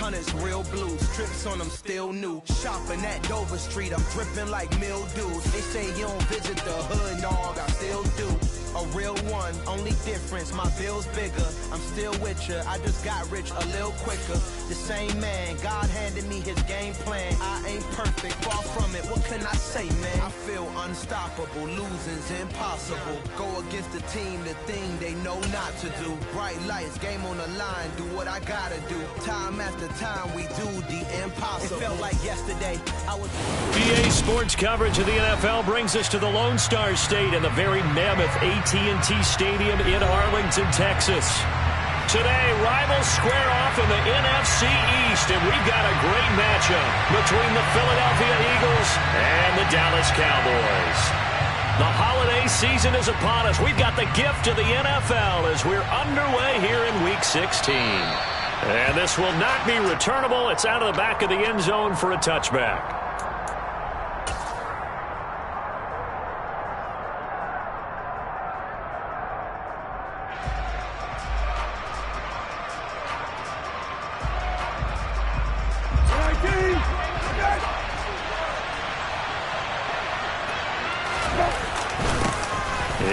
Hunters, real blues. Trips on them still new. Shopping at Dover Street, I'm dripping like mildews. They say you don't visit the hood, dog, I still do. A real one, only difference, my bill's bigger. I'm still with ya, I just got rich a little quicker. The same man, God handed me his game plan. I ain't perfect, far from it, what can I say, man? I feel unstoppable, losing's impossible. Go against the team, the thing they know not to do. Bright lights, game on the line, do what I gotta do. Time after time, we do the impossible. It felt like yesterday, I was... PA Sports coverage of the NFL brings us to the Lone Star State and the very mammoth AT&T Stadium in Arlington, Texas. Today, rivals square off in the NFC East, and we've got a great matchup between the Philadelphia Eagles and the Dallas Cowboys. The holiday season is upon us. We've got the gift of the NFL as we're underway here in Week 16. And this will not be returnable. It's out of the back of the end zone for a touchback.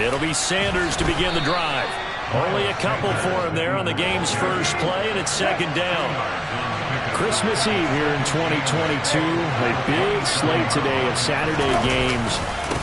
It'll be Sanders to begin the drive. Only a couple for him there on the game's first play, and it's second down. Christmas Eve here in 2022. A big slate today of Saturday games.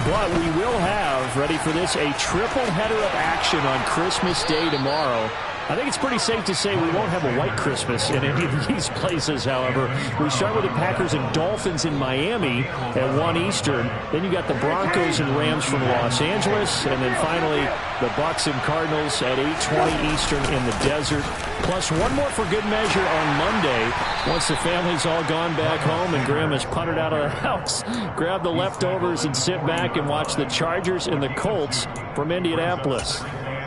But we will have, ready for this, a triple header of action on Christmas Day tomorrow. I think it's pretty safe to say we won't have a white Christmas in any of these places, however. We start with the Packers and Dolphins in Miami at 1 Eastern. Then you got the Broncos and Rams from Los Angeles. And then finally, the Bucs and Cardinals at 8:20 Eastern in the desert. Plus one more for good measure on Monday. Once the family's all gone back home and Graham has puttered out of the house, grab the leftovers and sit back and watch the Chargers and the Colts from Indianapolis.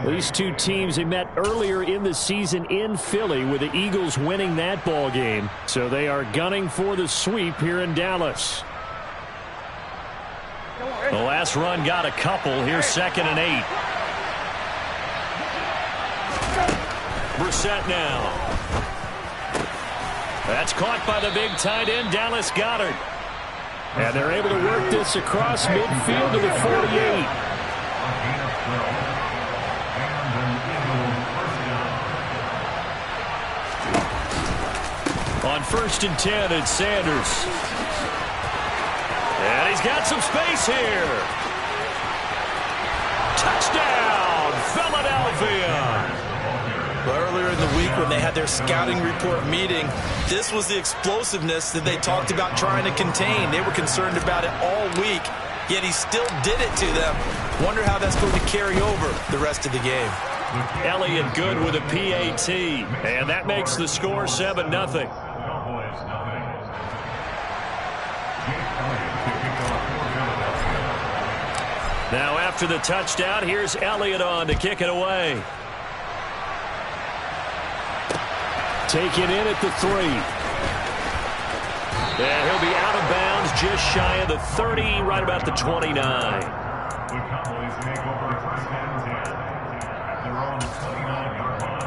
These two teams, they met earlier in the season in Philly with the Eagles winning that ball game. So they are gunning for the sweep here in Dallas. The last run got a couple. Here's 2nd and 8. Brissett now. That's caught by the big tight end, Dallas Goedert. And they're able to work this across midfield to the 48. On 1st and 10, it's Sanders. And he's got some space here. Touchdown, Philadelphia. Earlier in the week when they had their scouting report meeting, this was the explosiveness that they talked about trying to contain. They were concerned about it all week, yet he still did it to them. Wonder how that's going to carry over the rest of the game. Elliott good with a PAT, and that makes the score 7-0. Now after the touchdown, here's Elliott on to kick it away. Taken in at the 3. And he'll be out of bounds just shy of the 30, right about the 29. The Cowboys make over first and 10 at their own 29-yard line.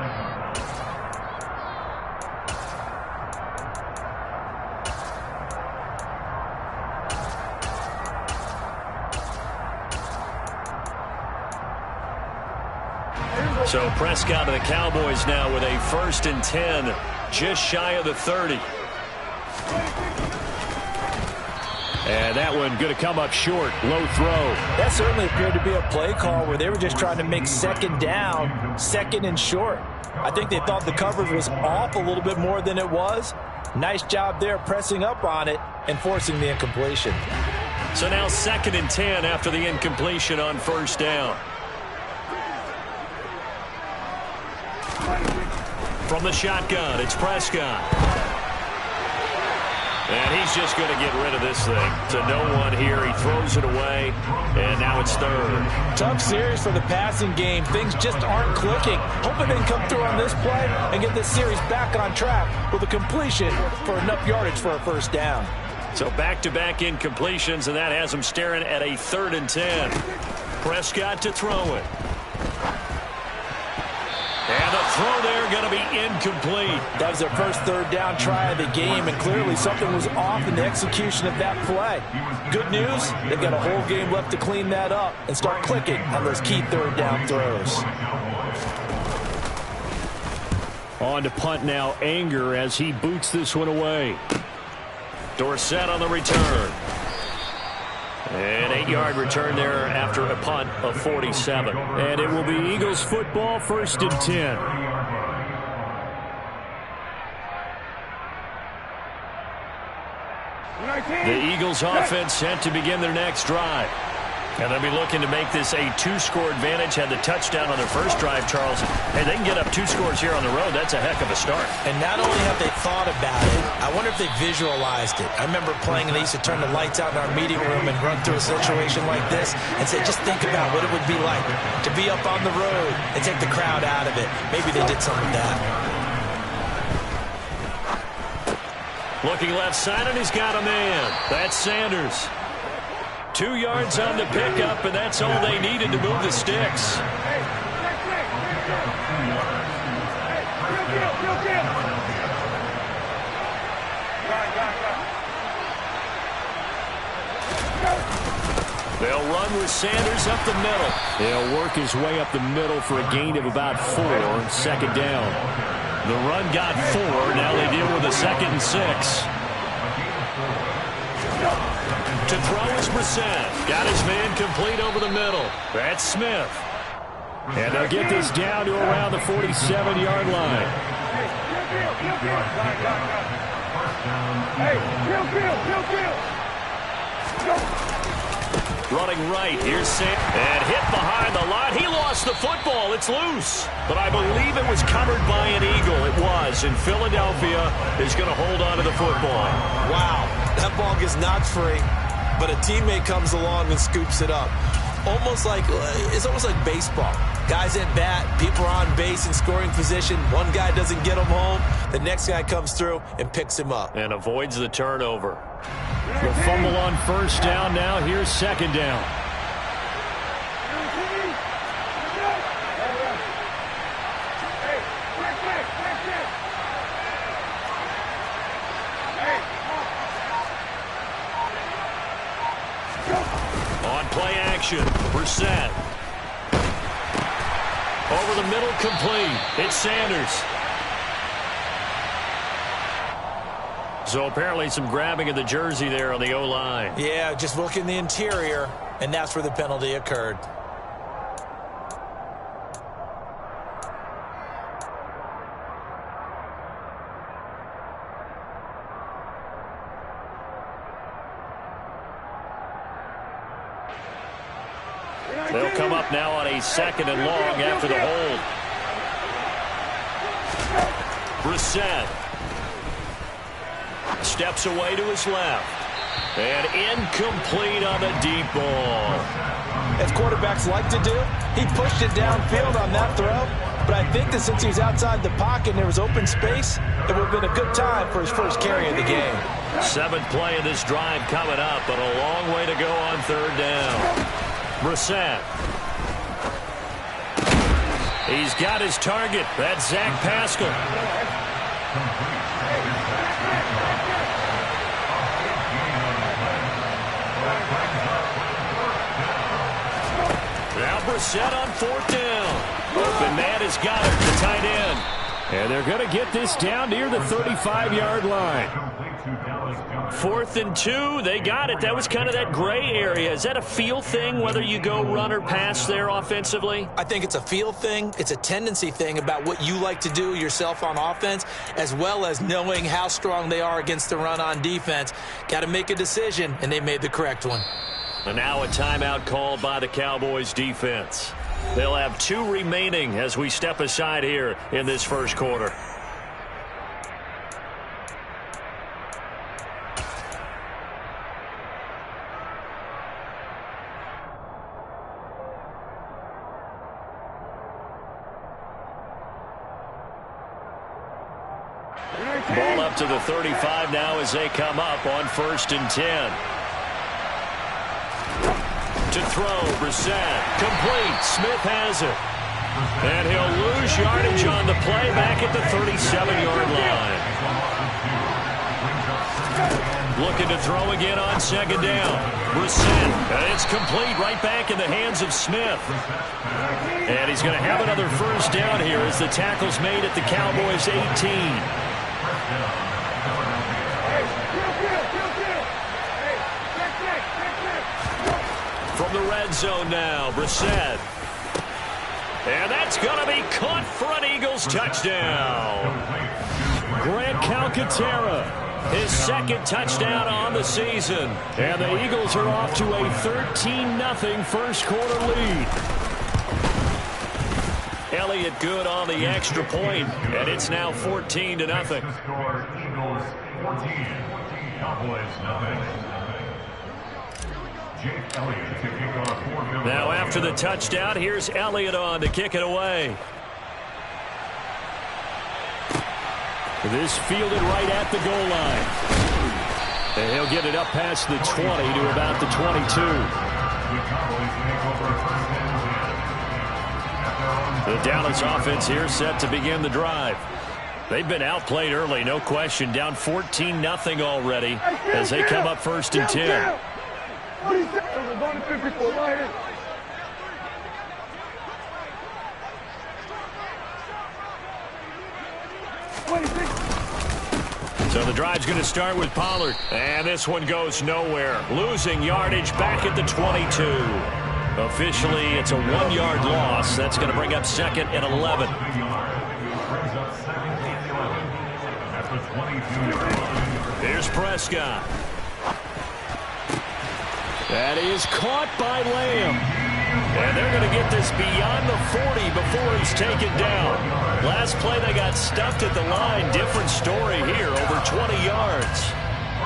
So Prescott of the Cowboys now with a 1st and 10, just shy of the 30. And that one going to come up short. Low throw. That certainly appeared to be a play call where they were just trying to make 2nd down, 2nd and short. I think they thought the coverage was off a little bit more than it was. Nice job there pressing up on it and forcing the incompletion. So now 2nd and 10 after the incompletion on 1st down. From the shotgun, it's Prescott. And he's just going to get rid of this thing. To no one here. He throws it away, and now it's 3rd. Tough series for the passing game. Things just aren't clicking. Hoping they can come through on this play and get this series back on track with a completion for enough yardage for a 1st down. So back-to-back incompletions, and that has him staring at a 3rd and 10. Prescott to throw it. And the throw there going to be incomplete. That was their first third down try of the game, and clearly something was off in the execution of that play. Good news, they've got a whole game left to clean that up and start clicking on those key third down throws. On to punt now, Anger, as he boots this one away. Dorsett on the return. An 8-yard return there after a punt of 47. And it will be Eagles football, 1st and 10. The Eagles offense set to begin their next drive. And they'll be looking to make this a 2-score advantage. Had the touchdown on their first drive, Charles. Hey, they can get up 2 scores here on the road. That's a heck of a start. And not only have they thought about it, I wonder if they visualized it. I remember playing, and they used to turn the lights out in our meeting room and run through a situation like this and say, just think about what it would be like to be up on the road and take the crowd out of it. Maybe they did some of that. Looking left side, and he's got a man. That's Sanders. 2 yards on the pickup, and that's all they needed to move the sticks. They'll run with Sanders up the middle. He'll work his way up the middle for a gain of about 4, 2nd down. The run got 4. Now they deal with a 2nd and 6. To throw is Brissett. Got his man complete over the middle. That's Smith. And they'll get this down to around the 47-yard line. Running right. Here's Sam. And hit behind the line. He lost the football. It's loose. But I believe it was covered by an Eagle. It was. And Philadelphia is going to hold on to the football. Wow. That ball gets knocked free, but a teammate comes along and scoops it up. It's almost like baseball. Guys at bat, people are on base in scoring position. One guy doesn't get him home. The next guy comes through and picks him up. And avoids the turnover. The fumble on 1st down now. Here's 2nd down. On play action, Brissett. Over the middle, complete. It's Sanders. So apparently some grabbing of the jersey there on the O-line. Yeah, just look in the interior, and that's where the penalty occurred. They'll come up now on a 2nd and long after the hold. Brissett steps away to his left. And incomplete on the deep ball. As quarterbacks like to do, he pushed it downfield on that throw. But I think that since he was outside the pocket and there was open space, it would have been a good time for his first carry of the game. 7th play of this drive coming up, but a long way to go on 3rd down. Brissett. He's got his target. That's Zach Pascal. Now Brissett on 4th down. Open man has got it, the tight end. And they're going to get this down near the 35-yard line. 4th and 2, they got it. That was kind of that gray area. Is that a feel thing, whether you go run or pass there offensively? I think it's a feel thing. It's a tendency thing about what you like to do yourself on offense, as well as knowing how strong they are against the run on defense. Got to make a decision, and they made the correct one. And now a timeout called by the Cowboys defense. They'll have 2 remaining as we step aside here in this first quarter. Ball up to the 35 now as they come up on 1st and 10. To throw, Brissett. Complete. Smith has it. And he'll lose yardage on the play back at the 37-yard line. Looking to throw again on second down. Brissett, and it's complete right back in the hands of Smith. And he's going to have another first down here as the tackle's made at the Cowboys' 18. From the red zone now, Brissett. And that's going to be caught for an Eagles touchdown. Grant Calcaterra, his second touchdown on the season. And the Eagles are off to a 13-0 first quarter lead. Elliott good on the extra point, and it's now 14-0. Eagles 14, Cowboys 0. Now after the touchdown, here's Elliott on to kick it away. This fielded right at the goal line. And he'll get it up past the 20 to about the 22. The Dallas offense here set to begin the drive. They've been outplayed early, no question. Down 14-0 already as they come up first and 10. So the drive's going to start with Pollard. And this one goes nowhere. Losing yardage back at the 22. Officially, it's a 1-yard loss. That's going to bring up second and 11. Here's Prescott. That is caught by Lamb. And they're going to get this beyond the 40 before he's taken down. Last play, they got stuffed at the line. Different story here, over 20 yards.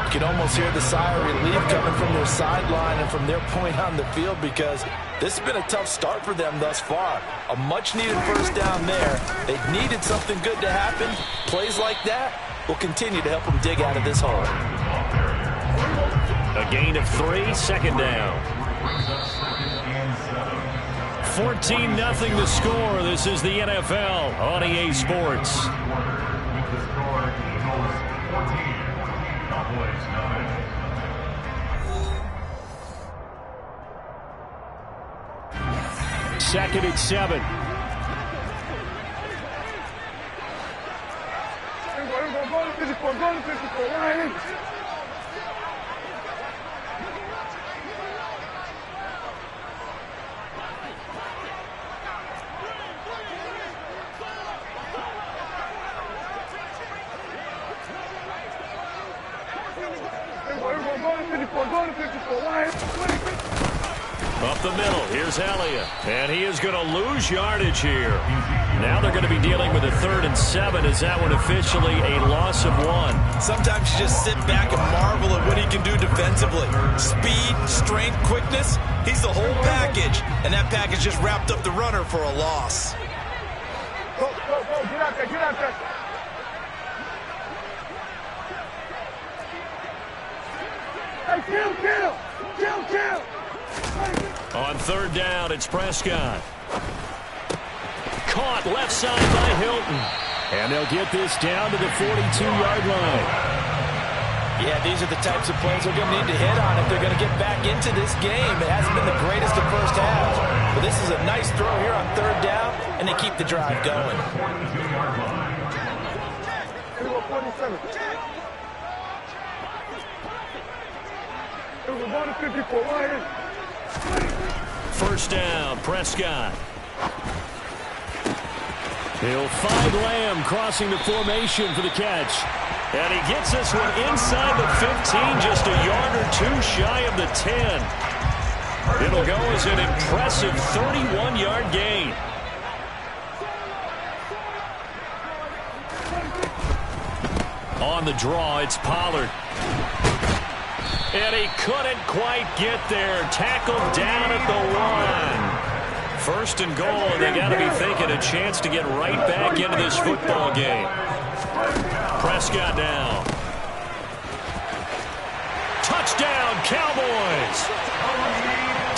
You can almost hear the sigh of relief coming from their sideline and from their point on the field because this has been a tough start for them thus far. A much-needed first down there. They've needed something good to happen. Plays like that will continue to help them dig out of this hole. A gain of 3, second down. 14-0 the score. This is the NFL on EA Sports. Second and 7. Up the middle, here's Elliott. And he is going to lose yardage here. Now they're going to be dealing with a 3rd and 7. Is that one officially a loss of 1? Sometimes you just sit back and marvel at what he can do defensively. Speed, strength, quickness, he's the whole package. And that package just wrapped up the runner for a loss. Go, get out there, get out there. Hey, kill. On 3rd down, it's Prescott. Caught left side by Hilton. And they'll get this down to the 42-yard line. Yeah, these are the types of plays they're going to need to hit on if they're going to get back into this game. It hasn't been the greatest of first halves. But this is a nice throw here on 3rd down, and they keep the drive going. 47. It was 154 Lions. First down, Prescott. He'll find Lamb crossing the formation for the catch. And he gets this one inside the 15, just a yard or 2 shy of the 10. It'll go as an impressive 31-yard gain. On the draw, it's Pollard. And he couldn't quite get there. Tackled down at the 1. First and goal, and they got to be thinking a chance to get right back into this football game. Prescott down. Touchdown, Cowboys.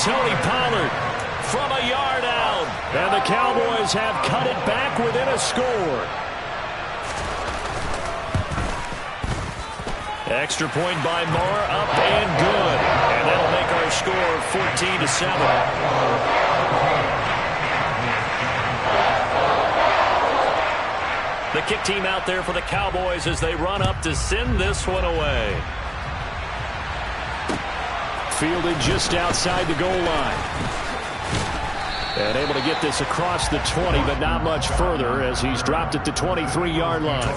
Tony Pollard from a yard out. And the Cowboys have cut it back within a score. Extra point by Marr, up and good. And that'll make our score 14-7. The kick team out there for the Cowboys as they run up to send this one away. Fielded just outside the goal line. And able to get this across the 20, but not much further as he's dropped at the 23-yard line.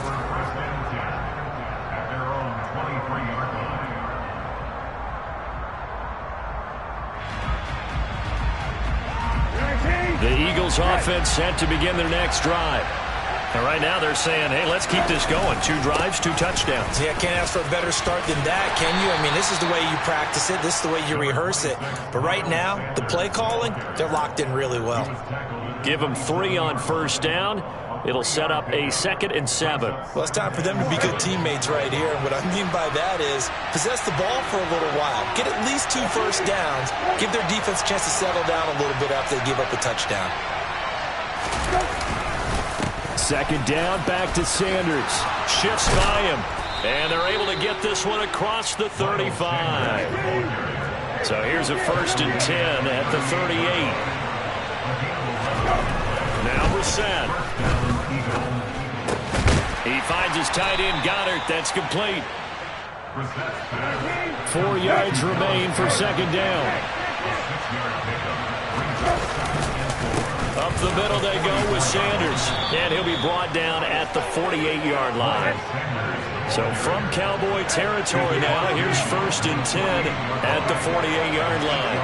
The Eagles offense set to begin their next drive. And right now they're saying, hey, let's keep this going. 2 drives, 2 touchdowns. Yeah, can't ask for a better start than that, can you? I mean, this is the way you practice it. This is the way you rehearse it. But right now, the play calling, they're locked in really well. Give them 3 on first down. It'll set up a 2nd and 7. Well, it's time for them to be good teammates right here. And what I mean by that is possess the ball for a little while. Get at least 2 first downs. Give their defense a chance to settle down a little bit after they give up a touchdown. 2nd down, back to Sanders. Shifts by him. And they're able to get this one across the 35. So here's a 1st and 10 at the 38. Now Brissett. He finds his tight end, Goddard. That's complete. 4 yards remain for 2nd down. Up the middle they go with Sanders. And he'll be brought down at the 48-yard line. So from Cowboy territory now, here's 1st and 10 at the 48-yard line.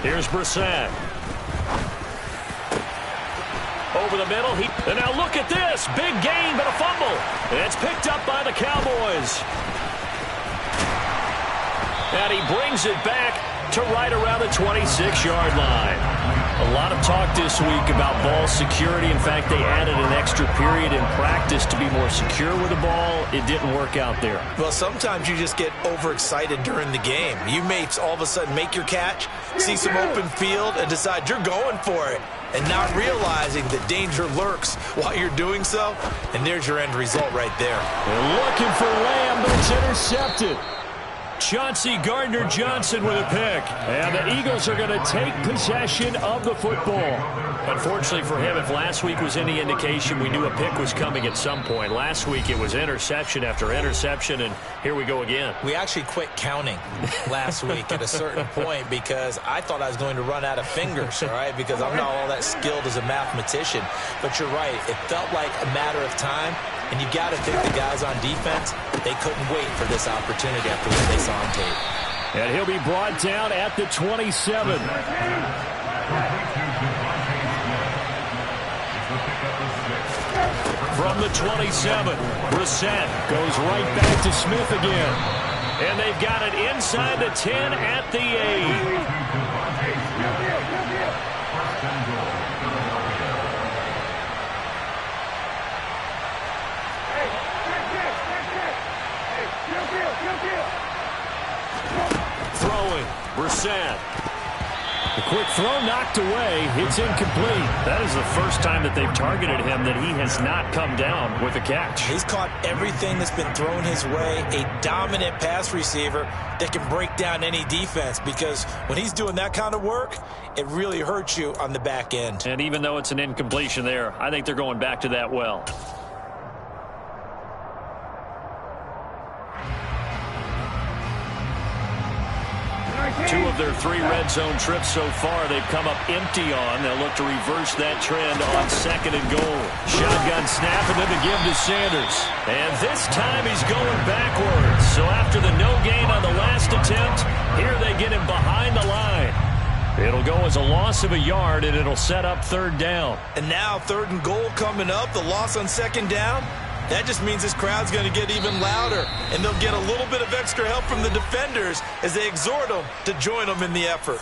Here's Brissett. Over the middle. And now look at this. Big gain, but a fumble. And it's picked up by the Cowboys. And he brings it back to right around the 26-yard line. A lot of talk this week about ball security. In fact, they added an extra period in practice to be more secure with the ball. It didn't work out there. Well, sometimes you just get overexcited during the game. You may all of a sudden make your catch, see some open field, and decide you're going for it, and not realizing that danger lurks while you're doing so. And there's your end result right there. They're looking for Lamb, but it's intercepted. Chauncey Gardner-Johnson with a pick. And the Eagles are going to take possession of the football. Unfortunately for him, if last week was any indication, we knew a pick was coming at some point. Last week it was interception after interception, and here we go again. We actually quit counting last week at a certain point because I thought I was going to run out of fingers, all right, because I'm not all that skilled as a mathematician. But you're right. It felt like a matter of time. And you got to think the guys on defense, they couldn't wait for this opportunity after what they saw on tape. And he'll be brought down at the 27. From the 27, Brissett goes right back to Smith again. And they've got it inside the 10 at the 8. Throwing, Brissett. The quick throw knocked away. It's incomplete. That is the first time that they've targeted him that he has not come down with a catch. He's caught everything that's been thrown his way. A dominant pass receiver that can break down any defense, because when he's doing that kind of work, it really hurts you on the back end. And even though it's an incompletion there, I think they're going back to that well. Two of their 3 red zone trips so far, they've come up empty on. They'll look to reverse that trend on 2nd and goal. Shotgun snap, and then the give to Sanders. And this time he's going backwards. So after the no gain on the last attempt, here they get him behind the line. It'll go as a loss of a yard, and it'll set up 3rd down. And now 3rd and goal coming up, the loss on 2nd down. That just means this crowd's going to get even louder, and they'll get a little bit of extra help from the defenders as they exhort them to join them in the effort.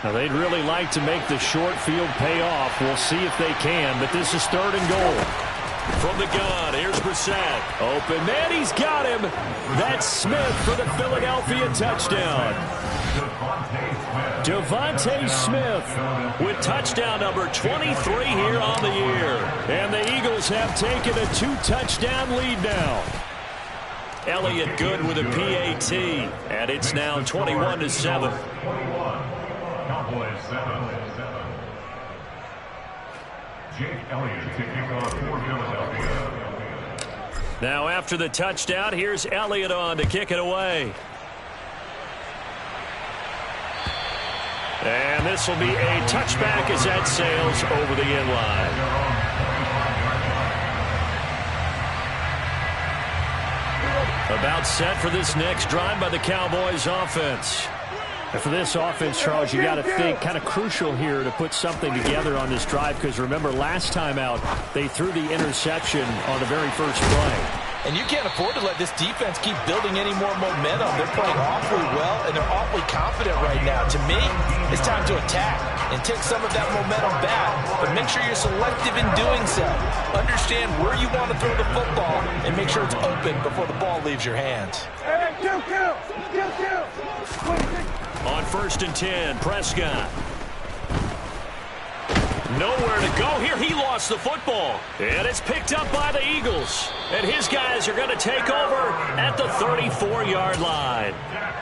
Now, they'd really like to make the short field pay off. We'll see if they can, but this is 3rd and goal. From the gun, here's Brissett. Open man, he's got him. That's Smith for the Philadelphia touchdown. Devontae Smith with touchdown number 23 here on the year. And the Eagles have taken a 2-touchdown lead now. Elliott good with a PAT, and it's now 21-7. Cowboys 7. Jake Elliott to kick off for Philadelphia. Now after the touchdown, here's Elliott on to kick it away. And this will be a touchback as that sails over the end line. About set for this next drive by the Cowboys offense. And for this offense, Charles, you got to think kind of crucial here to put something together on this drive, because remember last time out they threw the interception on the very first play. And you can't afford to let this defense keep building any more momentum. They're playing awfully well, and they're awfully confident right now. To me, it's time to attack and take some of that momentum back, but make sure you're selective in doing so. Understand where you want to throw the football and make sure it's open before the ball leaves your hands. On 1st and 10, Prescott. Nowhere to go here. He lost the football. And it's picked up by the Eagles. And his guys are going to take over at the 34-yard line.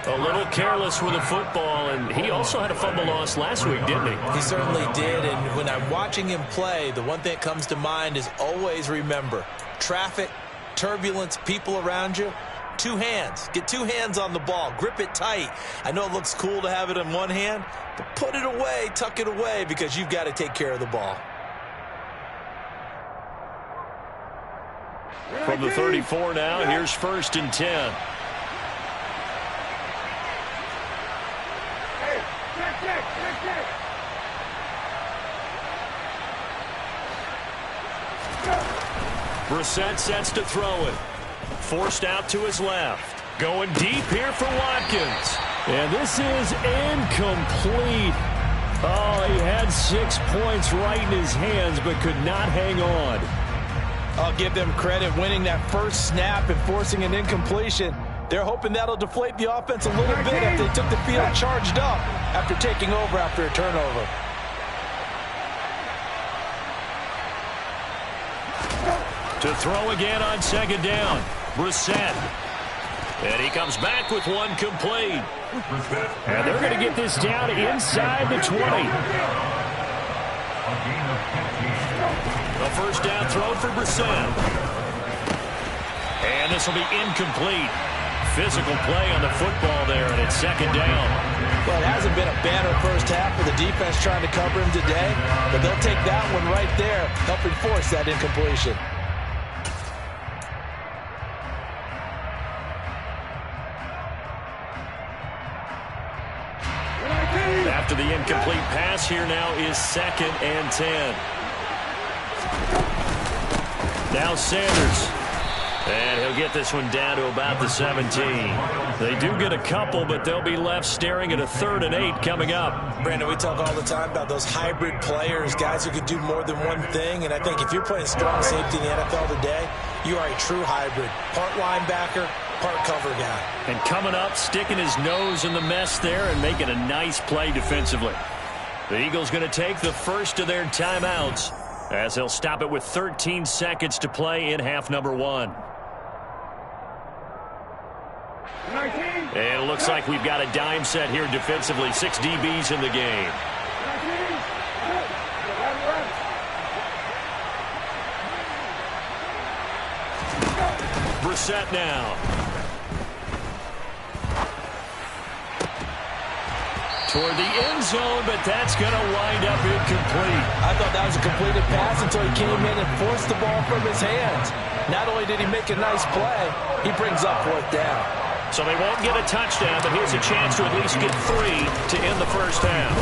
A little careless with the football, and he also had a fumble loss last week, didn't he? He certainly did, and when I'm watching him play, the one thing that comes to mind is always remember, traffic, turbulence, people around you. 2 hands. Get 2 hands on the ball. Grip it tight. I know it looks cool to have it in one hand, but put it away, tuck it away, because you've got to take care of the ball. From the 34 now, here's 1st and 10. Brissett sets to throw it. Forced out to his left. Going deep here for Watkins. And this is incomplete. Oh, he had 6 points right in his hands, but could not hang on. I'll give them credit winning that first snap and forcing an incompletion. They're hoping that'll deflate the offense a little bit if they took the field charged up after taking over after a turnover. To throw again on 2nd down. Brissett. And he comes back with one complete. And they're going to get this down inside the 20. A 1st down throw for Brissett. And this will be incomplete. Physical play on the football there, and it's 2nd down. Well, it hasn't been a banner first half for the defense trying to cover him today, but they'll take that one right there, helping force that incompletion. After the incomplete pass, here now is 2nd and 10. Now Sanders. And he'll get this one down to about the 17. They do get a couple, but they'll be left staring at a 3rd and 8 coming up. Brandon, we talk all the time about those hybrid players, guys who can do more than one thing. And I think if you're playing strong safety in the NFL today, you are a true hybrid. Part linebacker, part cover guy. And coming up, sticking his nose in the mess there and making a nice play defensively. The Eagles going to take the first of their timeouts as they'll stop it with 13 seconds to play in half number 1. And it looks like we've got a dime set here defensively. 6 DBs in the game. Brissett now. Toward the end zone, but that's going to wind up incomplete. I thought that was a completed pass until he came in and forced the ball from his hands. Not only did he make a nice play, he brings up 4th down. So they won't get a touchdown, but here's a chance to at least get 3 to end the first half.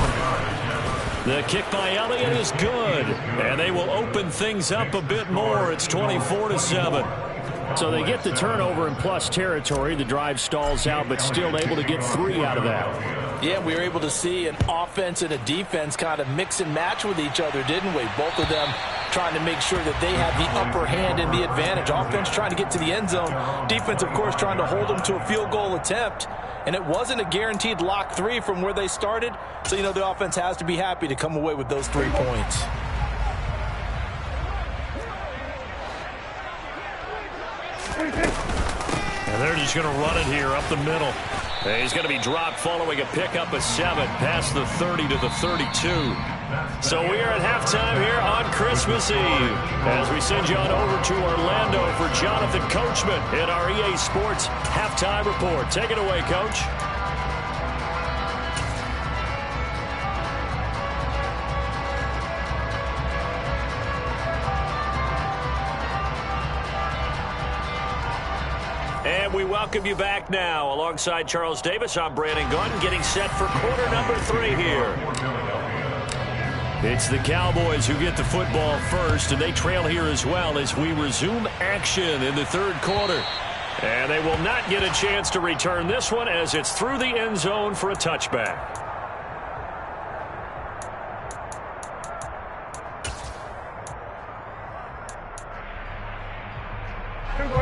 The kick by Elliott is good, and they will open things up a bit more. It's 24-7. So they get the turnover in plus territory. The drive stalls out, but still able to get 3 out of that. Yeah, we were able to see an offense and a defense kind of mix and match with each other, didn't we? Both of them trying to make sure that they have the upper hand and the advantage. Offense trying to get to the end zone. Defense, of course, trying to hold them to a field goal attempt. And it wasn't a guaranteed lock 3 from where they started. So, you know, the offense has to be happy to come away with those 3 points. And they're just going to run it here up the middle. And he's going to be dropped following a pickup of 7 past the 30 to the 32. So we are at halftime here on Christmas Eve as we send you on over to Orlando for Jonathan Coachman in our EA Sports Halftime Report. Take it away, Coach. And we welcome you back now. Alongside Charles Davis, I'm Brandon Gunn, getting set for quarter number 3 here. It's the Cowboys who get the football first, and they trail here as well as we resume action in the 3rd quarter. And they will not get a chance to return this one as it's through the end zone for a touchback.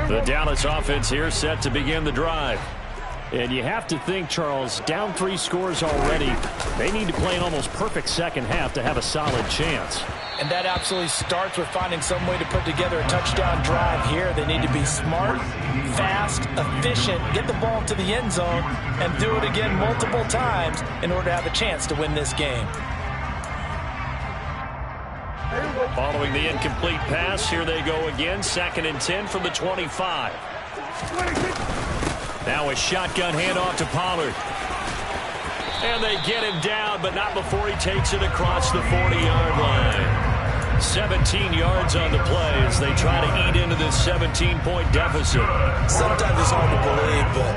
The Dallas offense here set to begin the drive. And you have to think, Charles, down 3 scores already. They need to play an almost perfect second half to have a solid chance. And that absolutely starts with finding some way to put together a touchdown drive here. They need to be smart, fast, efficient, get the ball to the end zone, and do it again multiple times in order to have a chance to win this game. Following the incomplete pass, here they go again. 2nd and 10 from the 25. Now a shotgun handoff to Pollard. And they get him down, but not before he takes it across the 40-yard line. 17 yards on the play as they try to eat into this 17-point deficit. Sometimes it's hard to believe, but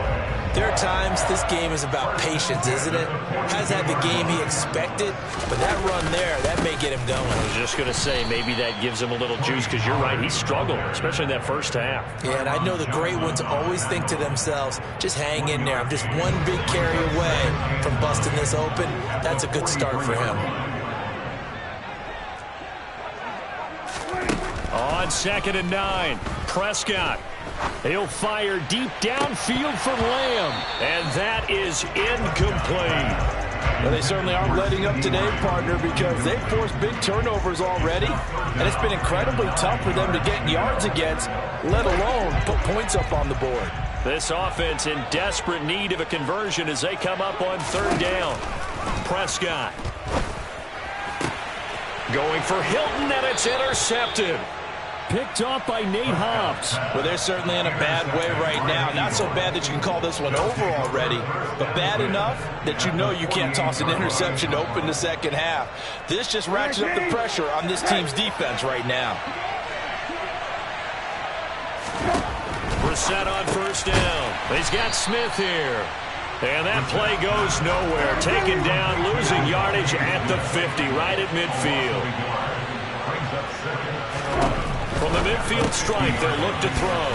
there are times this game is about patience, isn't it? Hasn't had the game he expected, but that run there, that may get him going. I was just going to say, maybe that gives him a little juice, because you're right, he struggled, especially in that first half. Yeah, and I know the great ones always think to themselves, just hang in there. I'm just one big carry away from busting this open. That's a good start for him. On 2nd and 9, Prescott. He'll fire deep downfield for Lamb, and that is incomplete. Well, they certainly aren't letting up today, partner, because they've forced big turnovers already, and it's been incredibly tough for them to get yards against, let alone put points up on the board. This offense in desperate need of a conversion as they come up on 3rd down. Prescott going for Hilton, and it's intercepted. Picked off by Nate Hobbs. Well, they're certainly in a bad way right now. Not so bad that you can call this one over already, but bad enough that you know you can't toss an interception to open the second half. This just ratchets up the pressure on this team's defense right now. Brissett on 1st down. He's got Smith here. And that play goes nowhere. Taken down, losing yardage at the 50, right at midfield. From the midfield stripe, they'll look to throw.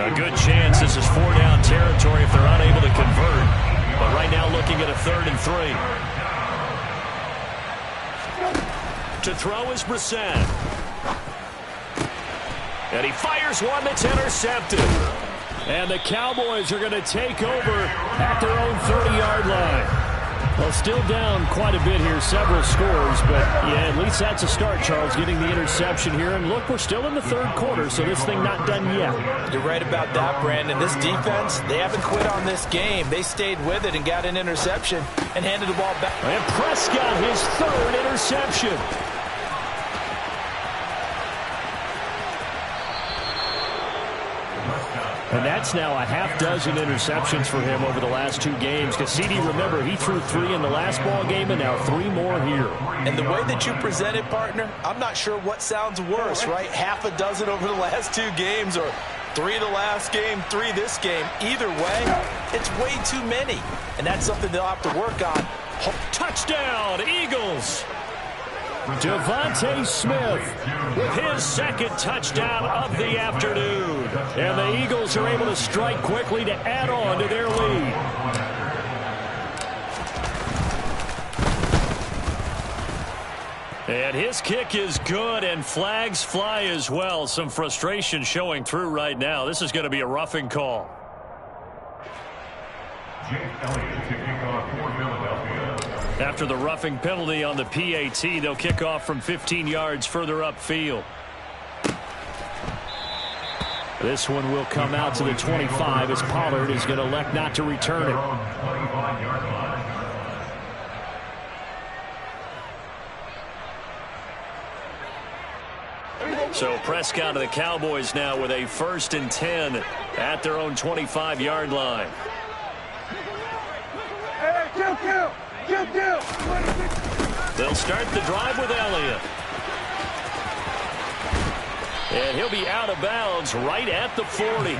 A good chance this is 4-down territory if they're unable to convert. But right now looking at a 3rd and 3. To throw is Brissett. And he fires one that's intercepted. And the Cowboys are going to take over at their own 30-yard line. Well, still down quite a bit here, several scores, but yeah, at least that's a start, Charles, getting the interception here. And look, we're still in the 3rd quarter, so this thing not done yet. You're right about that, Brandon. This defense, they haven't quit on this game. They stayed with it and got an interception and handed the ball back. And Prescott, his 3rd interception. And that's now a half-dozen interceptions for him over the last 2 games. Because CD, remember, he threw 3 in the last ball game and now 3 more here. And the way that you present it, partner, I'm not sure what sounds worse, right? Half a dozen over the last 2 games or 3 the last game, 3 this game. Either way, it's way too many. And that's something they'll have to work on. Touchdown, Eagles! Devontae Smith with his second touchdown of the afternoon. And the Eagles are able to strike quickly to add on to their lead. And his kick is good, and flags fly as well. Some frustration showing through right now. This is going to be a roughing call. After the roughing penalty on the PAT, they'll kick off from 15 yards further upfield. This one will come out to the 25 as Pollard is going to elect not to return it. So Prescott of the Cowboys now with a 1st and 10 at their own 25-yard line. Hey, kill. They'll start the drive with Elliott. And he'll be out of bounds right at the 40.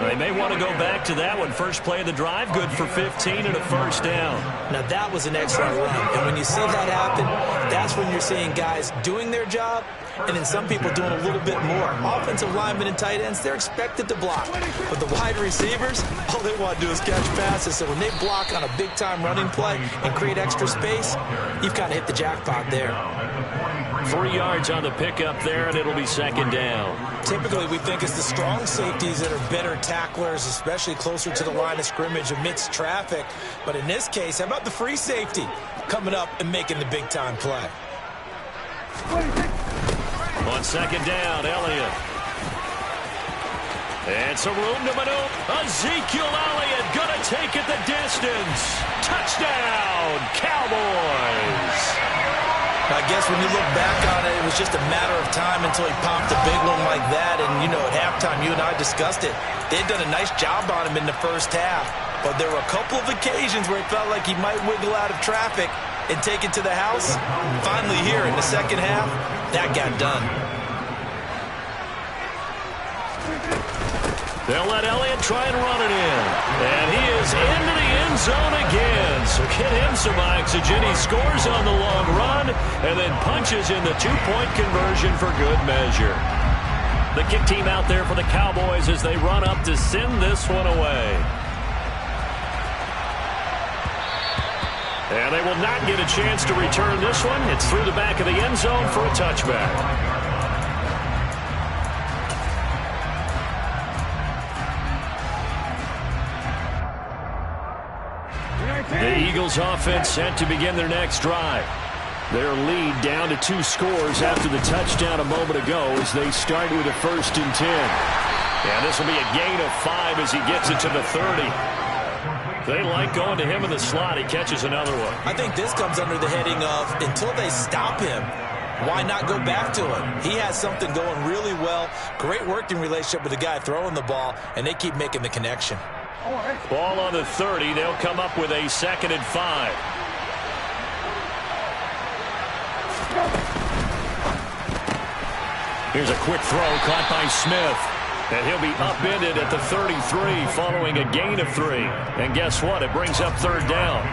They may want to go back to that one. First play of the drive, good for 15 and a 1st down. Now, that was an excellent run. And when you see that happen, that's when you're seeing guys doing their job and then some people doing a little bit more. Offensive linemen and tight ends, they're expected to block. But the wide receivers, all they want to do is catch passes. So when they block on a big-time running play and create extra space, you've kind of hit the jackpot there. 3 yards on the pickup there, and it'll be 2nd down. Typically, we think it's the strong safeties that are better tacklers, especially closer to the line of scrimmage amidst traffic. But in this case, how about the free safety coming up and making the big-time play? On 2nd down, Elliott. And some room to maneuver. Ezekiel Elliott going to take it the distance. Touchdown, Cowboys. I guess when you look back on it, it was just a matter of time until he popped a big one like that. And, you know, at halftime, you and I discussed it. They'd done a nice job on him in the first half. But there were a couple of occasions where it felt like he might wiggle out of traffic and take it to the house. Finally here in the second half, that got done. They'll let Elliott try and run it in. And he is into the end zone again. So get him some oxygen. He scores on the long run and then punches in the 2-point conversion for good measure. The kick team out there for the Cowboys as they run up to send this one away. And they will not get a chance to return this one. It's through the back of the end zone for a touchback. The Eagles offense set to begin their next drive. Their lead down to 2 scores after the touchdown a moment ago as they start with a 1st and 10. And this will be a gain of 5 as he gets it to the 30. They like going to him in the slot. He catches another one. I think this comes under the heading of until they stop him, why not go back to him? He has something going really well. Great working relationship with the guy throwing the ball, and they keep making the connection. Ball on the 30. They'll come up with a 2nd and 5. Here's a quick throw caught by Smith. And he'll be upended at the 33 following a gain of 3. And guess what? It brings up 3rd down.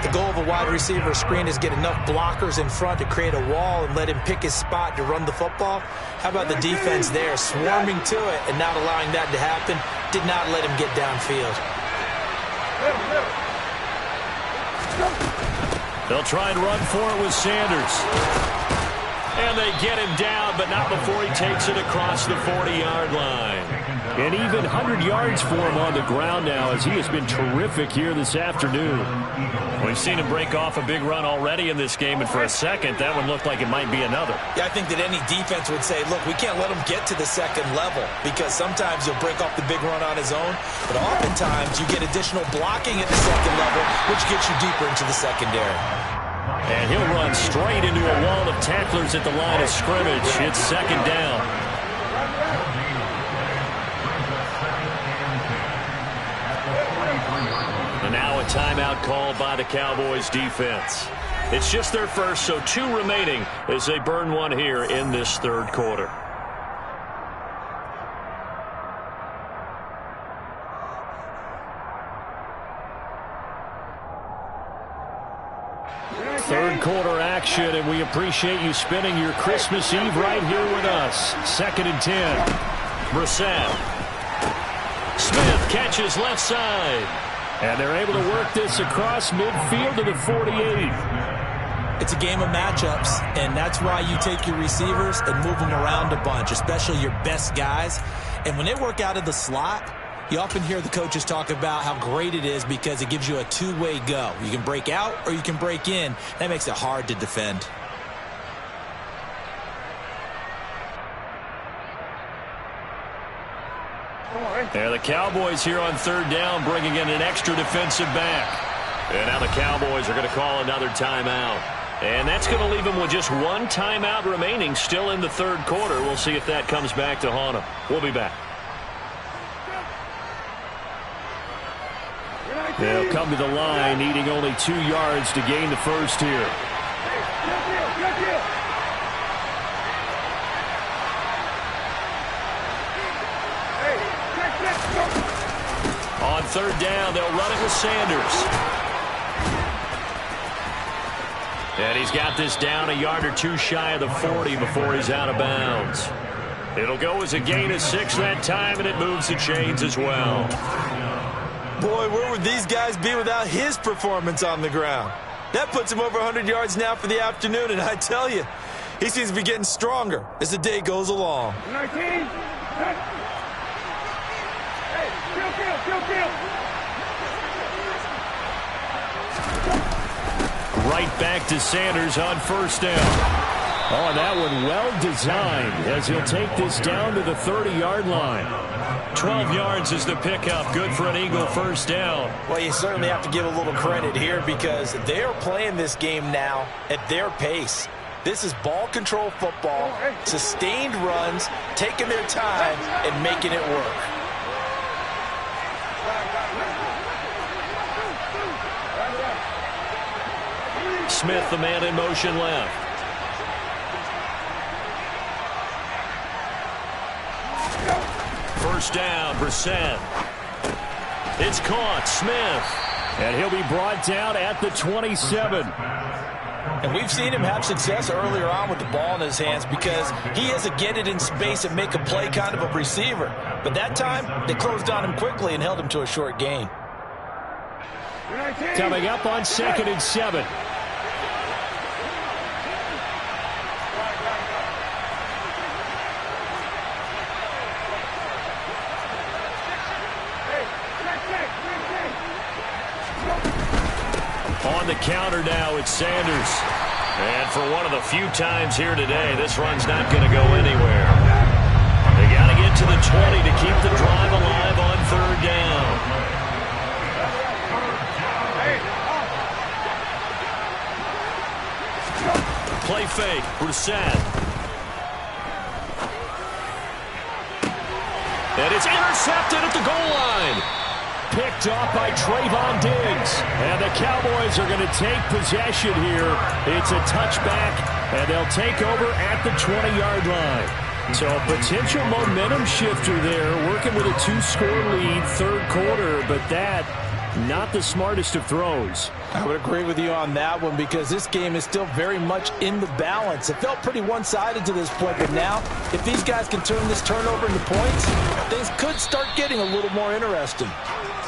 The goal of a wide receiver screen is get enough blockers in front to create a wall and let him pick his spot to run the football. How about the defense there, swarming to it and not allowing that to happen? Did not let him get downfield. They'll try and run for it with Sanders. And they get him down, but not before he takes it across the 40-yard line. And even 100 yards for him on the ground now as he has been terrific here this afternoon. We've seen him break off a big run already in this game, and for a second, that one looked like it might be another. Yeah, I think that any defense would say, look, we can't let him get to the 2nd level because sometimes he'll break off the big run on his own, but oftentimes you get additional blocking at the 2nd level, which gets you deeper into the secondary. And he'll run straight into a wall of tacklers at the line of scrimmage. It's 2nd down. And now a timeout called by the Cowboys defense. It's just their first, so 2 remaining as they burn one here in this 3rd quarter. Third quarter action, and we appreciate you spending your Christmas Eve right here with us. 2nd and 10. Brissett. Smith catches left side. And they're able to work this across midfield to the 48. It's a game of matchups, and that's why you take your receivers and move them around a bunch, especially your best guys. And when they work out of the slot, you often hear the coaches talk about how great it is because it gives you a two-way go. You can break out or you can break in. That makes it hard to defend. And the Cowboys here on 3rd down, bringing in an extra defensive back. And now the Cowboys are going to call another timeout. And that's going to leave them with just one timeout remaining still in the 3rd quarter. We'll see if that comes back to haunt them. We'll be back. They'll come to the line, needing only 2 yards to gain the first here. On 3rd down, they'll run it with Sanders. And he's got this down a yard or 2 shy of the 40 before he's out of bounds. It'll go as a gain of 6 that time, and it moves the chains as well. Boy, where would these guys be without his performance on the ground? That puts him over 100 yards now for the afternoon, and I tell you, he seems to be getting stronger as the day goes along. 19. Kill. Right back to Sanders on 1st down. Oh, that one well designed as he'll take this down to the 30-yard line. 12 yards is the pickup. Good for an Eagle 1st down. Well, you certainly have to give a little credit here because they are playing this game now at their pace. This is ball control football, sustained runs, taking their time and making it work. Smith, the man in motion left. First down, Brissett. It's caught, Smith. And he'll be brought down at the 27. And we've seen him have success earlier on with the ball in his hands because he is a get it in space and make a play kind of a receiver. But that time, they closed on him quickly and held him to a short gain. Coming up on 2nd and 7. On the counter now, it's Sanders. And for one of the few times here today, this run's not going to go anywhere. They got to get to the 20 to keep the drive alive on 3rd down. Play fake, Brissett. And it's intercepted at the goal line. Picked off by Trayvon Diggs. And the Cowboys are going to take possession here. It's a touchback, and they'll take over at the 20-yard line. So a potential momentum shifter there, working with a 2-score lead, 3rd quarter, but that, not the smartest of throws. I would agree with you on that one because this game is still very much in the balance. It felt pretty one-sided to this point, but now, if these guys can turn this turnover into points, things could start getting a little more interesting.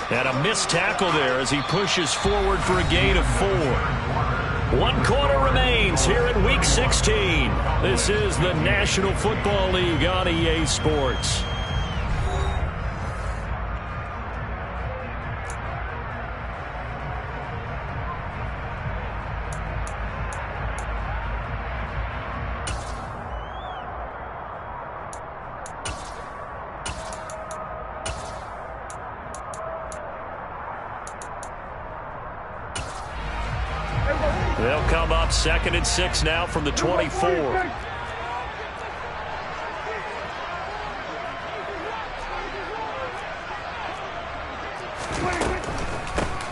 And a missed tackle there as he pushes forward for a gain of 4. 1 quarter remains here in Week 16. This is the National Football League on EA Sports. They'll come up 2nd and 6 now from the 24.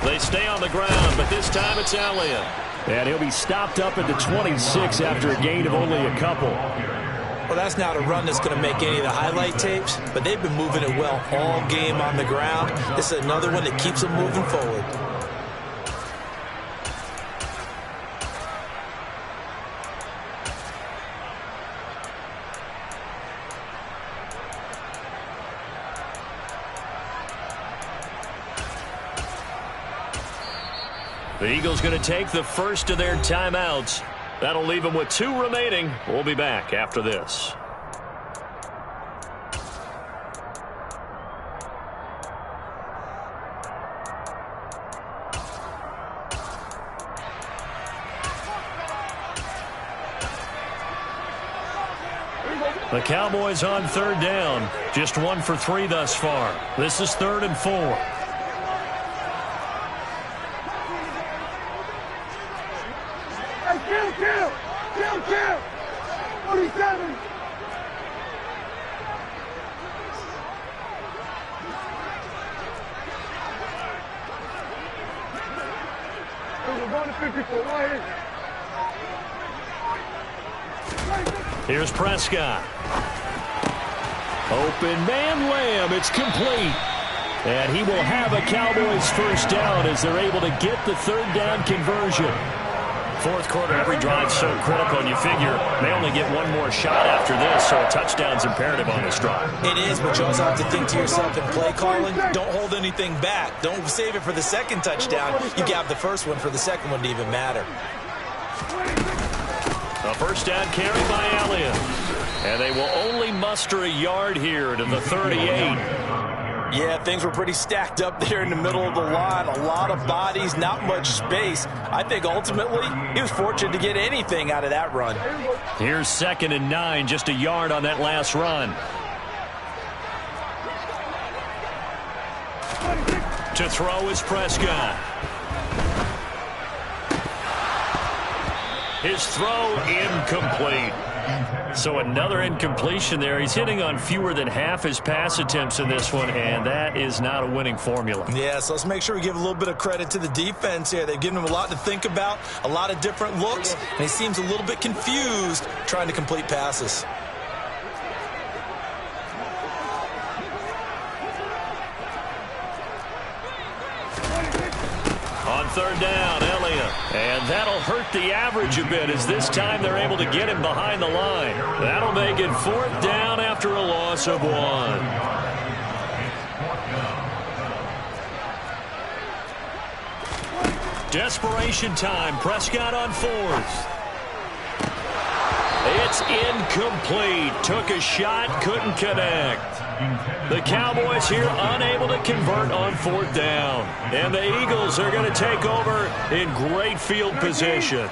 They stay on the ground, but this time it's Elliott. And he'll be stopped up at the 26 after a gain of only a couple. Well, that's not a run that's going to make any of the highlight tapes, but they've been moving it well all game on the ground. This is another one that keeps them moving forward. The Eagles going to take the first of their timeouts. That'll leave them with 2 remaining. We'll be back after this. The Cowboys on 3rd down. Just 1 for 3 thus far. This is 3rd and 4. Hey, kill! 47! We're going to 54, right here. Here's Prescott. Open man Lamb. It's complete. And he will have a Cowboys first down as they're able to get the 3rd down conversion. 4th quarter, every drive so critical, and you figure they only get 1 more shot after this, so a touchdown's imperative on this drive. It is, but you also have to think to yourself in play calling, don't hold anything back. Don't save it for the 2nd touchdown. You got the first one for the 2nd one to even matter. A first down carry by Elliott. And they will only muster a yard here to the 38. Yeah, things were pretty stacked up there in the middle of the line. A lot of bodies, not much space. I think ultimately he was fortunate to get anything out of that run. Here's 2nd and 9, just a yard on that last run. To throw is Prescott. His throw incomplete. So another incompletion there. He's hitting on fewer than half his pass attempts in this one, and that is not a winning formula. Yeah, so let's make sure we give a little bit of credit to the defense here. They've given him a lot to think about, a lot of different looks, and he seems a little bit confused trying to complete passes. On 3rd down, Elliott. And that'll hurt the average a bit as this time they're able to get him behind the line. That'll make it 4th down after a loss of 1. Desperation time. Prescott on 4th. It's incomplete. Took a shot, couldn't connect. The Cowboys here unable to convert on 4th down. And the Eagles are going to take over in great field position.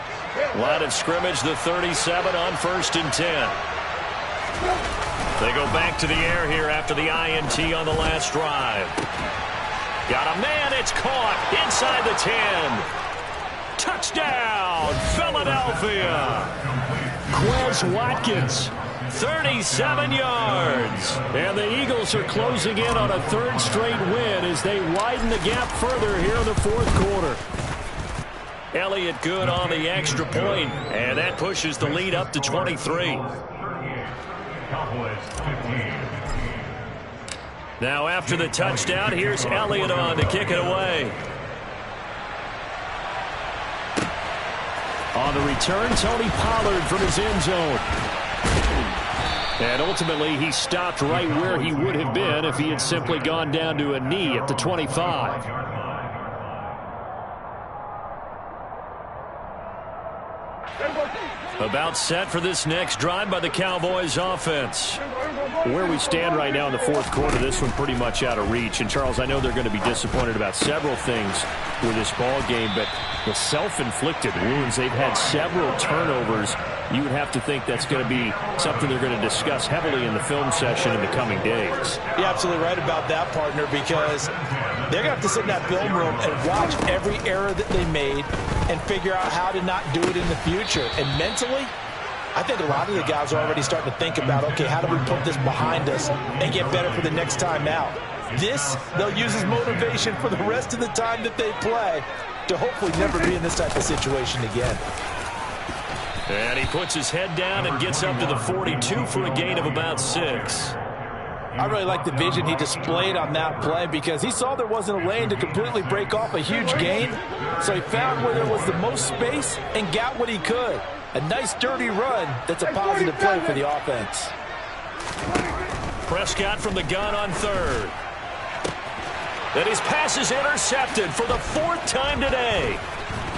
Line of scrimmage, the 37 on 1st and 10. They go back to the air here after the INT on the last drive. Got a man, it's caught inside the 10. Touchdown, Philadelphia. Quez Watkins. 37 yards. And the Eagles are closing in on a 3rd straight win as they widen the gap further here in the 4th quarter. Elliott good on the extra point, and that pushes the lead up to 23. Now after the touchdown, here's Elliott on to kick it away. On the return, Tony Pollard from his end zone. And ultimately, he stopped right where he would have been if he had simply gone down to a knee at the 25. About set for this next drive by the Cowboys offense. Where we stand right now in the 4th quarter, this one pretty much out of reach. And, Charles, I know they're going to be disappointed about several things with this ball game, but the self-inflicted wounds, they've had several turnovers. You would have to think that's going to be something they're going to discuss heavily in the film session in the coming days. You're absolutely right about that, partner, because they're going to have to sit in that film room and watch every error that they made and figure out how to not do it in the future. And mentally, I think a lot of the guys are already starting to think about, okay, how do we put this behind us and get better for the next time out? This, they'll use as motivation for the rest of the time that they play to hopefully never be in this type of situation again. And he puts his head down and gets up to the 42 for a gain of about 6. I really like the vision he displayed on that play because he saw there wasn't a lane to completely break off a huge gain. So he found where there was the most space and got what he could. A nice dirty run that's a positive play for the offense. Prescott from the gun on 3rd. And his pass is intercepted for the 4th time today.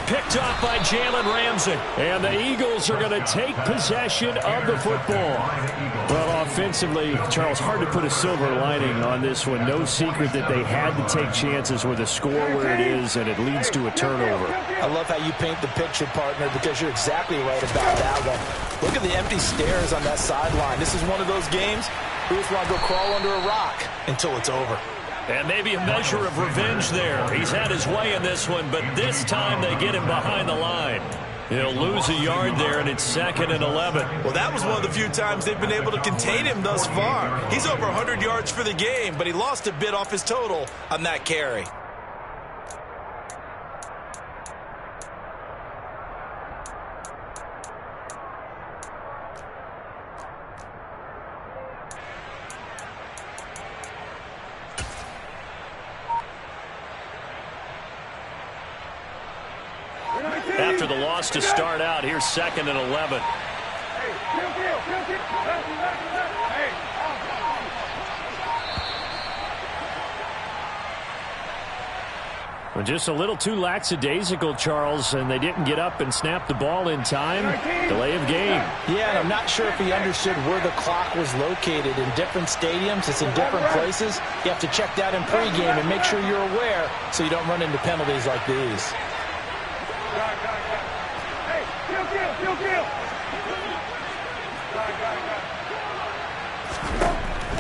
picked off by Jalen Ramsey. And the Eagles are going to take possession of the football. Well, offensively, Charles, hard to put a silver lining on this one. No secret that they had to take chances with a score where it is, and it leads to a turnover. I love how you paint the picture, partner, because you're exactly right about that one. Look at the empty stares on that sideline. This is one of those games we just want to go crawl under a rock until it's over. And maybe a measure of revenge there. He's had his way in this one, but this time they get him behind the line. He'll lose a yard there, and it's 2nd and 11. Well, that was one of the few times they've been able to contain him thus far. He's over 100 yards for the game, but he lost a bit off his total on that carry. After the loss to start out, here's 2nd and 11. Well, just a little too lackadaisical, Charles, and they didn't get up and snap the ball in time. Delay of game. Yeah, and I'm not sure if he understood where the clock was located. In different stadiums, it's in different places. You have to check that in pregame and make sure you're aware so you don't run into penalties like these.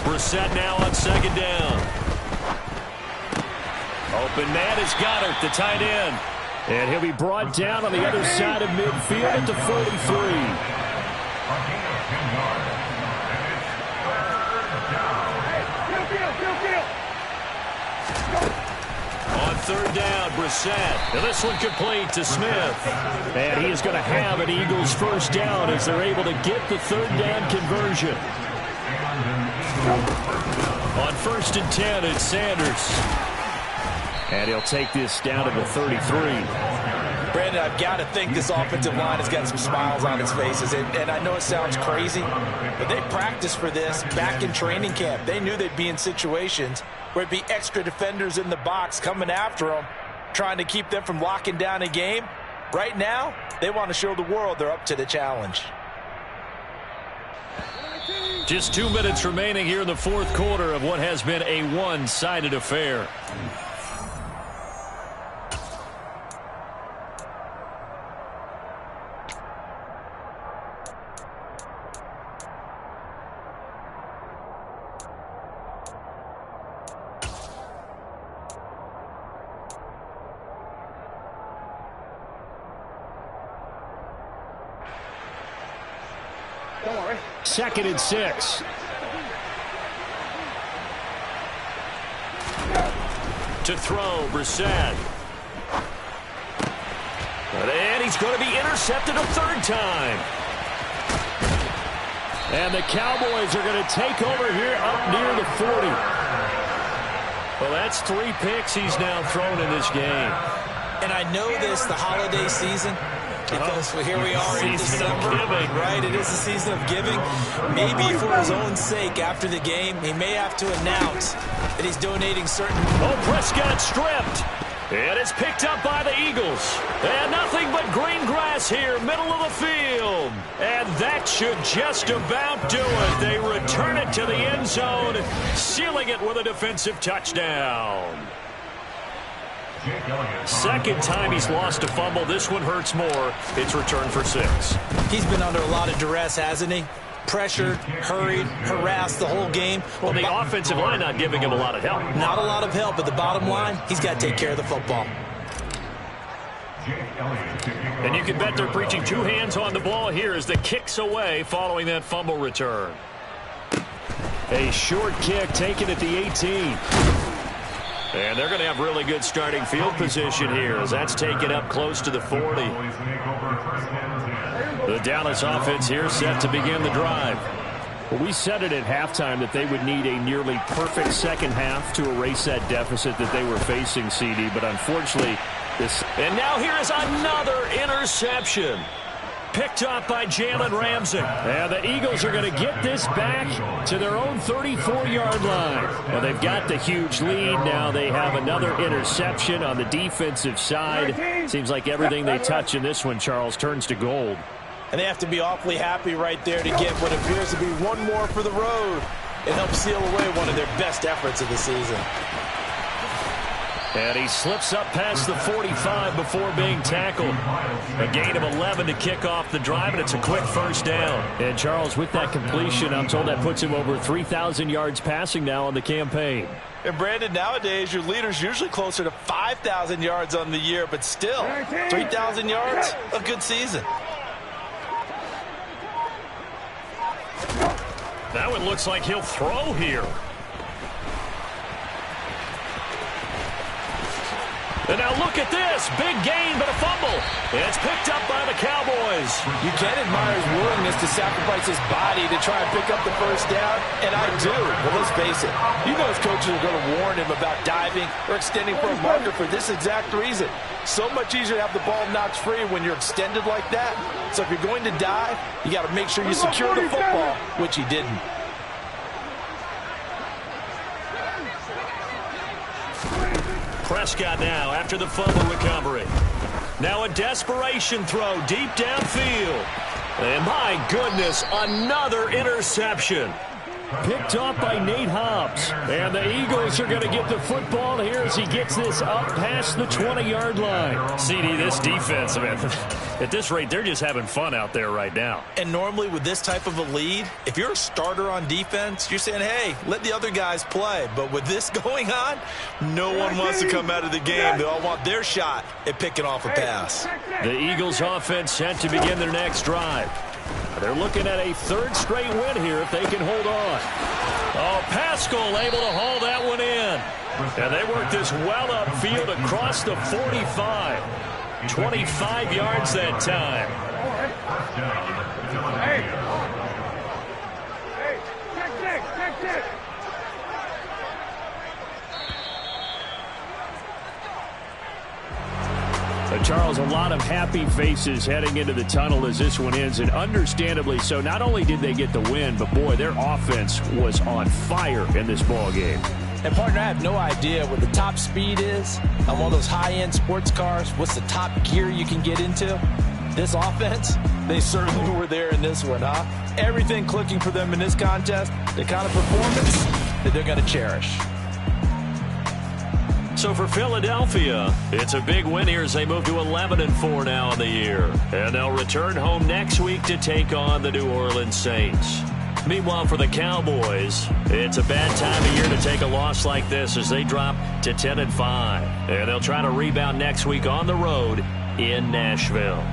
Brissett now on 2nd down. Open man is Goddard, the tight end. And he'll be brought down on the other side of midfield at the 43. On 3rd down, Brissett. And this one complete to Smith. And he is going to have an Eagles first down as they're able to get the 3rd down conversion. On 1st and 10, it's Sanders. And he'll take this down to the 33. Brandon, I've got to think this offensive line has got some smiles on its faces. And I know it sounds crazy, but they practiced for this back in training camp. They knew they'd be in situations where it'd be extra defenders in the box coming after them, trying to keep them from locking down a game. Right now, they want to show the world they're up to the challenge. Just 2 minutes remaining here in the 4th quarter of what has been a one-sided affair. Don't worry. 2nd and 6. To throw, Brissett. And he's going to be intercepted a 3rd time. And the Cowboys are going to take over here up near the 40. Well, that's 3 picks he's now thrown in this game. And I know this, the holiday season, because here we are in December, right? It is the season of giving. Maybe for his own sake, after the game, he may have to announce that he's donating certain... Oh, Prescott stripped. And it's picked up by the Eagles. And nothing but green grass here, middle of the field. And that should just about do it. They return it to the end zone, sealing it with a defensive touchdown. 2nd time he's lost a fumble. This one hurts more. It's returned for 6. He's been under a lot of duress, hasn't he? Pressured, hurried, harassed the whole game. Well, the offensive line not giving him a lot of help. Not a lot of help, but the bottom line, he's got to take care of the football. And you can bet they're preaching 2 hands on the ball here as the kick's away following that fumble return. A short kick taken at the 18. And they're going to have really good starting field position here as that's taken up close to the 40. The Dallas offense here set to begin the drive. Well, we said it at halftime that they would need a nearly perfect second half to erase that deficit that they were facing, CD, but unfortunately this... And now here is another interception. picked off by Jalen Ramsey. And the Eagles are going to get this back to their own 34-yard line. And they've got the huge lead. Now they have another interception on the defensive side. Seems like everything they touch in this one, Charles, turns to gold. And they have to be awfully happy right there to get what appears to be one more for the road. It helps seal away one of their best efforts of the season. And he slips up past the 45 before being tackled. A gain of 11 to kick off the drive, and it's a quick first down. And, Charles, with that completion, I'm told that puts him over 3,000 yards passing now on the campaign. And, Brandon, nowadays your leader's usually closer to 5,000 yards on the year, but still, 3,000 yards, a good season. Now it looks like he'll throw here. And now look at this. Big gain, but a fumble. And it's picked up by the Cowboys. You can admire his willingness to sacrifice his body to try and pick up the first down, and I do. But let's face it, you know his coaches are going to warn him about diving or extending for a marker for this exact reason. So much easier to have the ball knocked free when you're extended like that. So if you're going to dive, you got to make sure you secure the football, which he didn't. Prescott now after the fumble recovery. Now a desperation throw deep downfield. And my goodness, another interception. Picked off by Nate Hobbs. And the Eagles are going to get the football here as he gets this up past the 20-yard line. CD, this defense, man, at this rate, they're just having fun out there right now. And normally with this type of a lead, if you're a starter on defense, you're saying, hey, let the other guys play. But with this going on, no one wants to come out of the game. They all want their shot at picking off a pass. The Eagles offense set to begin their next drive. They're looking at a third straight win here if they can hold on. Oh, Pascal able to haul that one in. And they work this well upfield across the 45. 25 yards that time. Check. Charles, a lot of happy faces heading into the tunnel as this one ends, and understandably so. Not only did they get the win, but, boy, their offense was on fire in this ball game. And, partner, I have no idea what the top speed is on one of those high-end sports cars. What's the top gear you can get into? This offense, they certainly were there in this one, huh? Everything clicking for them in this contest, the kind of performance that they're going to cherish. So for Philadelphia, it's a big win here as they move to 11-4 now in the year. And they'll return home next week to take on the New Orleans Saints. Meanwhile, for the Cowboys, it's a bad time of year to take a loss like this as they drop to 10-5. And they'll try to rebound next week on the road in Nashville.